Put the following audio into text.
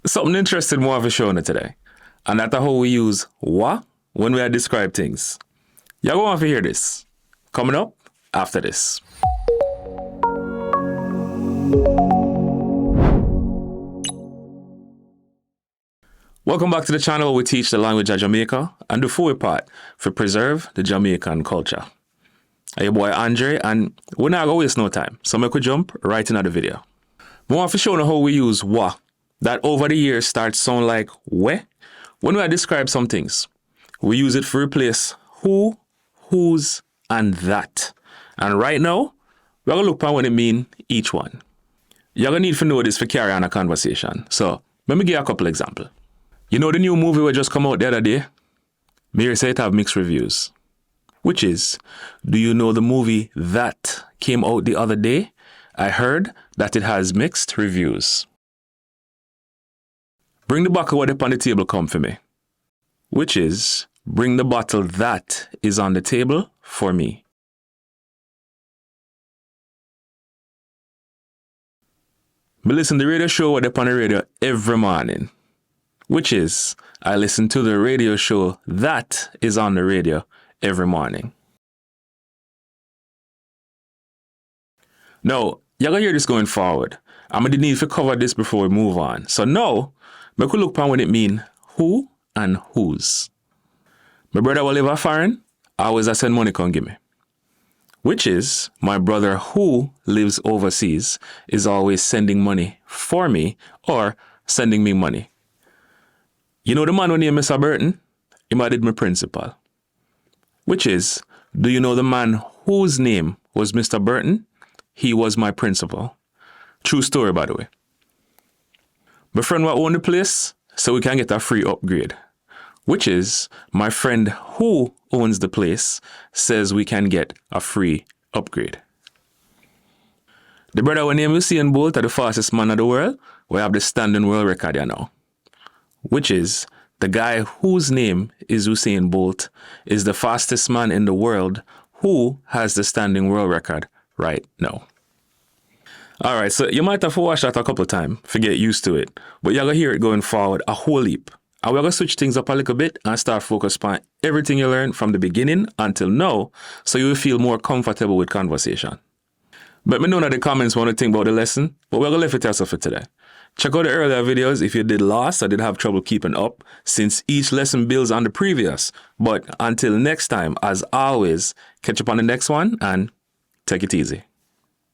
Something interesting more of a show today. And that's how we use wa when we describe things. Y'all go on to hear this. Coming up after this. Welcome back to the channel where we teach the language of Jamaica and do full part for preserve the Jamaican culture. I'm your boy Andre, and we're not going to waste no time, so we could jump right into the video. I want to show you how we use wa, that over the years starts to sound like we when we describe some things. We use it to replace who, whose, and that. And right now, we're going to look at what it means each one. You're going to need to know this for carry on a conversation. So, let me give you a couple examples. You know the new movie we just come out the other day? Mary said it have mixed reviews. Which is, do you know the movie that came out the other day? I heard that it has mixed reviews. Bring the bottle what up on the table come for me. Which is, bring the bottle that is on the table for me. Me listen to the radio show what up on the radio every morning. Which is, I listen to the radio show that is on the radio every morning. Now, you're going to hear this going forward. I'm going to need to cover this before we move on. So now, we could look at what it means who and whose. My brother will live a foreign, always I send money come give me. Which is, my brother who lives overseas is always sending money for me or sending me money. You know the man who named Mr. Burton? He did my principal. Which is, do you know the man whose name was Mr. Burton? He was my principal. True story, by the way. My friend will own the place, so we can get a free upgrade. Which is, my friend who owns the place says we can get a free upgrade. The brother who named Usain Bolt are the fastest man in the world. We have the standing world record here now. Which is, the guy whose name is Usain Bolt is the fastest man in the world who has the standing world record right now. Alright, so you might have to watch that a couple of times to get used to it, but you're going to hear it going forward a whole heap. And we're going to switch things up a little bit and start focus on everything you learned from the beginning until now, so you will feel more comfortable with conversation. Let me know in the comments what you think about the lesson, but we're going to leave it to yourself for today. Check out the earlier videos if you did lost or did have trouble keeping up, since each lesson builds on the previous. But until next time, as always, catch up on the next one and take it easy.